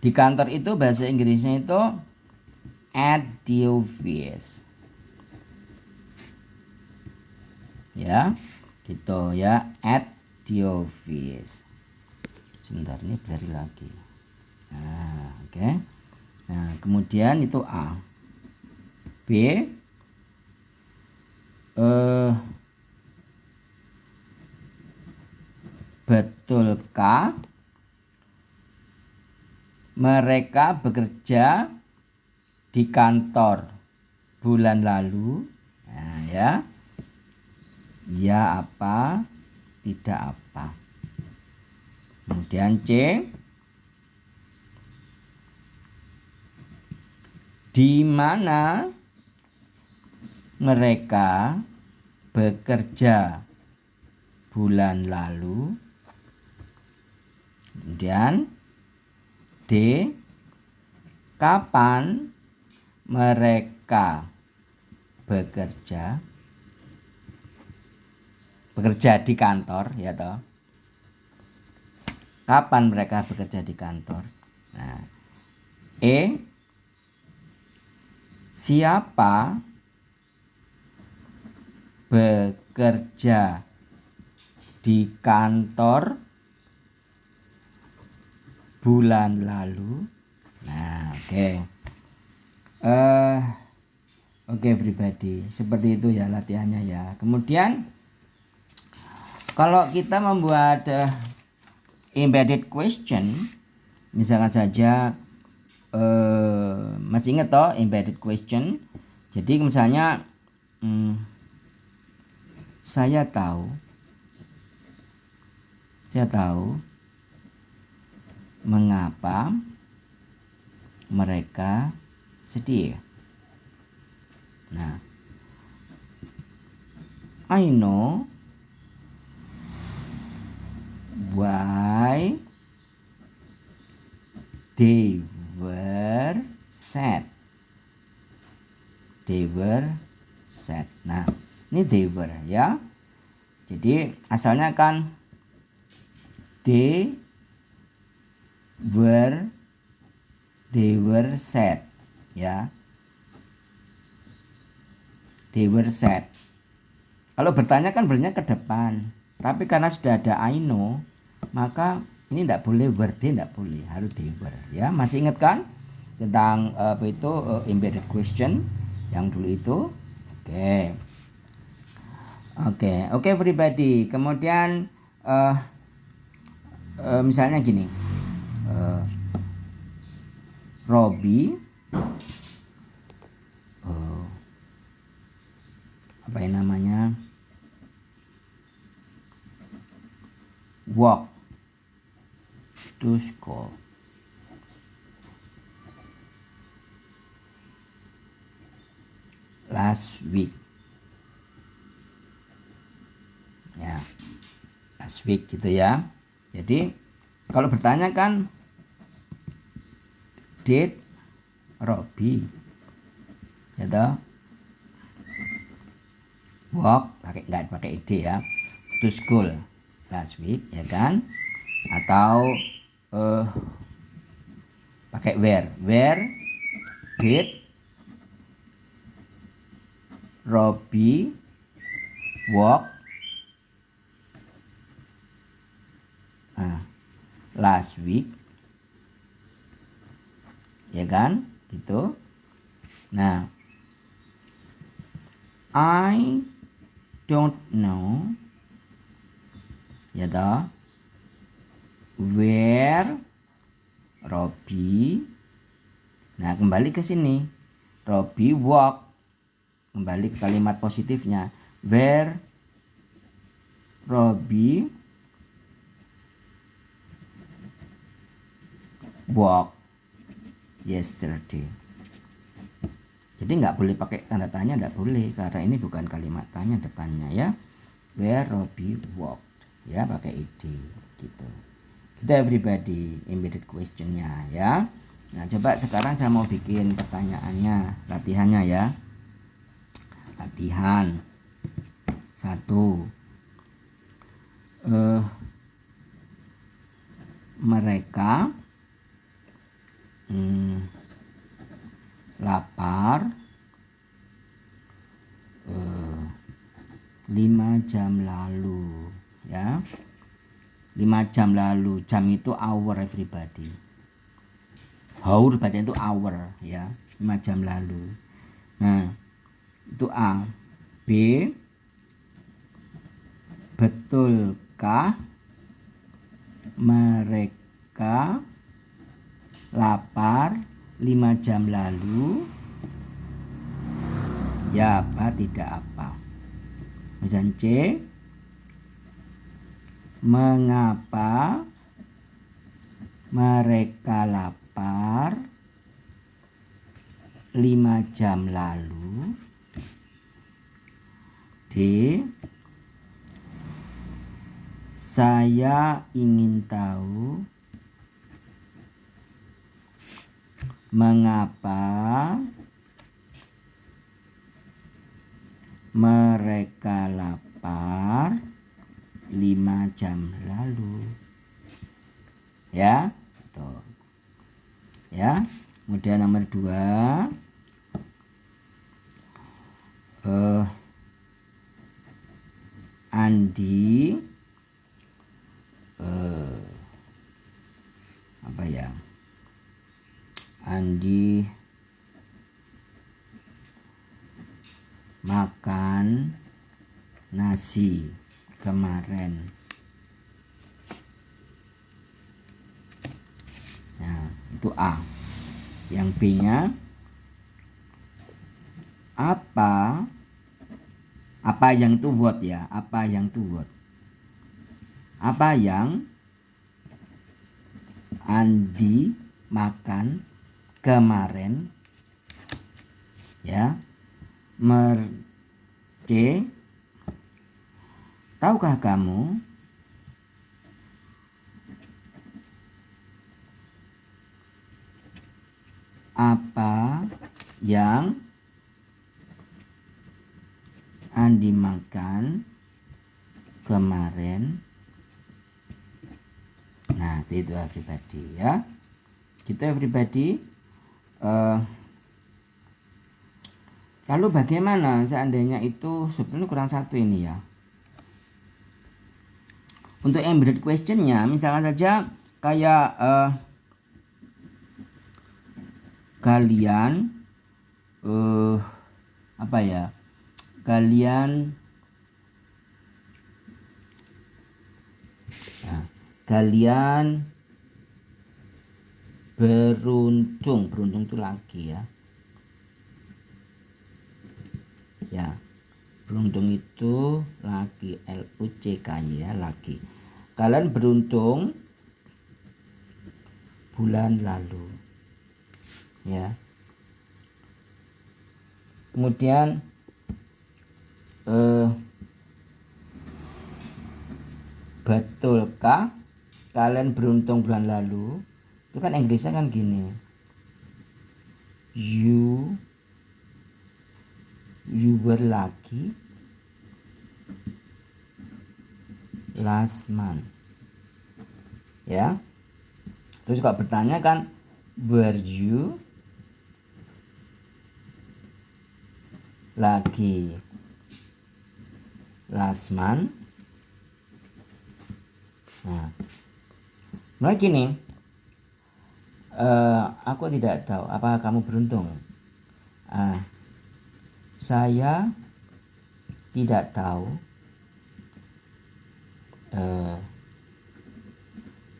Di kantor itu bahasa Inggrisnya itu at the office. Ya, gitu ya, at the office. Sebentar, ini blurry lagi. Nah, oke. Nah, kemudian itu A. B, betulkah mereka bekerja di kantor bulan lalu? Nah, ya. Ya apa, tidak apa. Kemudian C, di mana mereka bekerja bulan lalu? Kemudian D, kapan mereka bekerja di kantor, ya toh? Kapan mereka bekerja di kantor? Nah, E, siapa bekerja di kantor bulan lalu? Nah, oke. Oke everybody, seperti itu ya latihannya ya. Kemudian kalau kita membuat embedded question, misalkan saja masih ingat toh embedded question. Jadi misalnya saya tahu mengapa mereka sedih. Nah, I know why they were sad. Nah, ini they were ya. Jadi asalnya kan they were sad ya. They were sad. Kalau bertanya kan bertanya ke depan. Tapi karena sudah ada I know, maka ini tidak boleh were, they tidak boleh, harus they were ya. Masih ingat kan tentang apa itu embedded question yang dulu itu? Oke everybody. Kemudian misalnya gini, Robi apa yang namanya walk to school last week ya, last week gitu ya. Jadi kalau bertanya kan did Robi ya toh walk nggak pakai id ya, to school last week ya kan, atau pakai where did Robi walk last week ya kan gitu. Nah, I don't know ya toh where Robi. Nah, kembali ke sini, Robi walk, kembali ke kalimat positifnya, where Robi walk yesterday. Jadi nggak boleh pakai tanda tanya, nggak boleh, karena ini bukan kalimat tanya depannya ya. Where Robi walked ya, pakai id gitu. Kita everybody embedded questionnya ya. Nah, coba sekarang saya mau bikin pertanyaannya, latihannya ya. Latihan 1. Mereka lapar 5 jam lalu ya. 5 jam lalu, jam itu hour everybody. Hour baca itu hour ya, 5 jam lalu. Nah, itu A. B, betulkah mereka lapar 5 jam lalu? Ya apa tidak apa. Kemudian C, mengapa mereka lapar 5 jam lalu? D, saya ingin tahu mengapa mereka lapar 5 jam lalu. Ya, tuh. Ya, kemudian nomor 2. Andi apa ya? Andi makan nasi kemarin. Nah, itu A. Yang B-nya apa yang itu what ya? Apa yang itu what? Apa yang Andi makan kemarin? Ya. C, tahukah kamu apa yang Andi makan kemarin? Nah, itu everybody ya. Gitu everybody. Lalu bagaimana seandainya itu sebetulnya kurang satu ini ya. Untuk embedded questionnya misalnya saja kayak kalian apa ya? Kalian beruntung itu laki ya. Ya, beruntung itu laki, LUCK ya, laki. Kalian beruntung bulan lalu ya. Kemudian betulkah kalian beruntung bulan lalu? Itu kan Inggrisnya kan gini, you were lucky last month ya. Terus kalau bertanya kan, were you lucky last month? Nah, mulai gini, aku tidak tahu apakah kamu beruntung. Saya tidak tahu.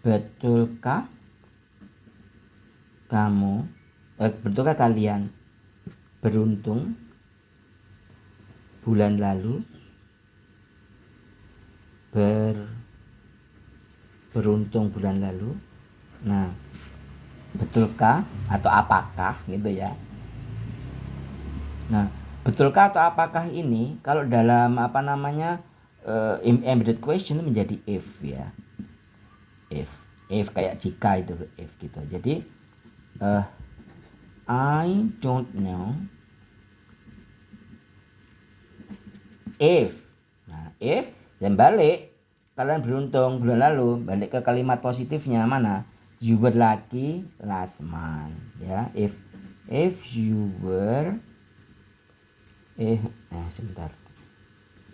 Betulkah kamu, betulkah kalian beruntung bulan lalu? Beruntung bulan lalu. Nah, betulkah atau apakah gitu ya. Nah, betulkah atau apakah ini kalau dalam embedded question menjadi if ya. If kayak jika itu if gitu. Jadi I don't know if. Nah, if dan balik, kalian beruntung bulan lalu, balik ke kalimat positifnya mana? You were lucky last month ya. If If you were sebentar.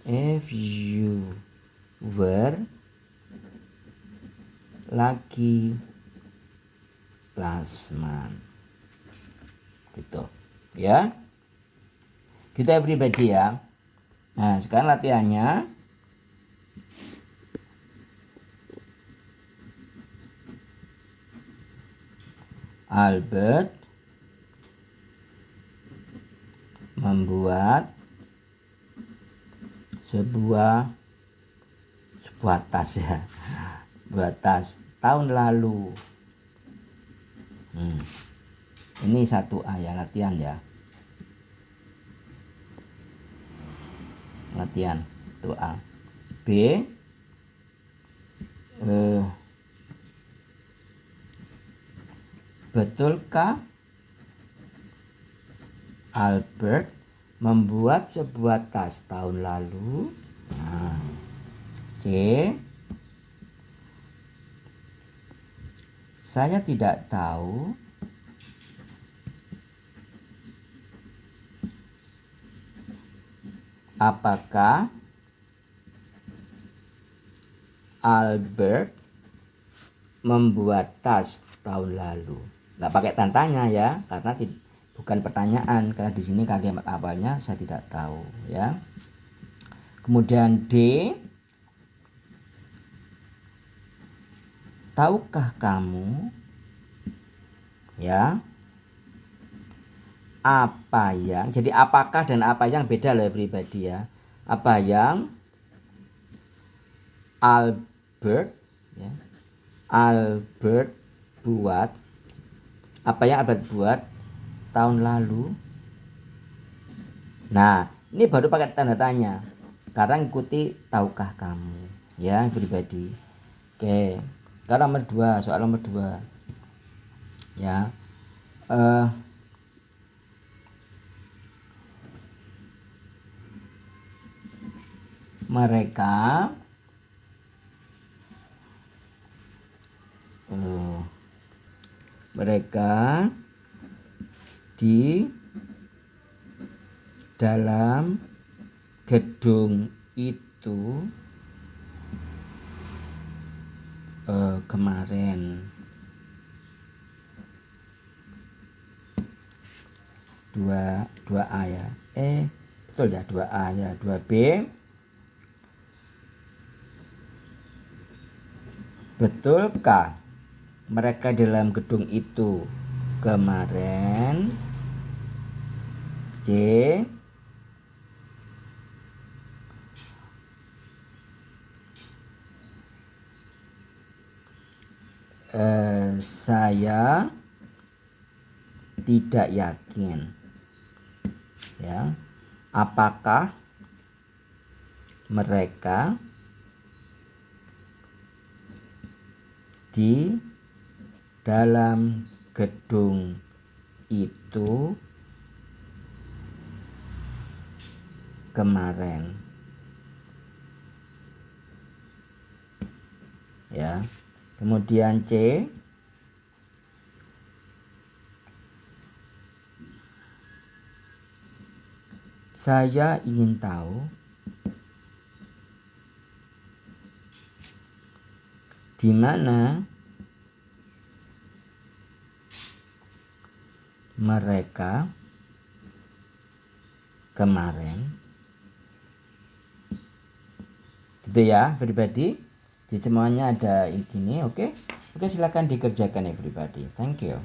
If you were lucky last month. Gitu. Ya. Gitu everybody ya. Nah, sekarang latihannya. Albert membuat sebuah tas ya. Buat tas tahun lalu. Ini 1A ya, latihan ya. Latihan 1A. B, betulkah Albert membuat sebuah tas tahun lalu? Nah. C, saya tidak tahu apakah Albert membuat tas tahun lalu. Nggak pakai tantanya ya, karena bukan pertanyaan, karena di sini kalimat awalnya saya tidak tahu ya. Kemudian D, tahukah kamu ya apa yang, jadi apakah dan apa yang beda loh everybody ya. Apa yang Albert ya, Albert buat, apa yang Albert buat tahun lalu. Nah, ini baru pakai tanda tanya karena ikuti tahukah kamu ya everybody. Oke, sekarang nomor 2, soal nomor 2 ya. Mereka di dalam gedung itu kemarin. 2A ya. Betul ya, 2A ya. 2B, betulkah mereka dalam gedung itu kemarin? C, saya tidak yakin ya apakah mereka di dalam gedung itu kemarin ya. Kemudian C, saya ingin tahu di mana mereka kemarin. Gitu ya everybody. Di semuanya ada ini, oke. Oke, silakan dikerjakan everybody. Thank you.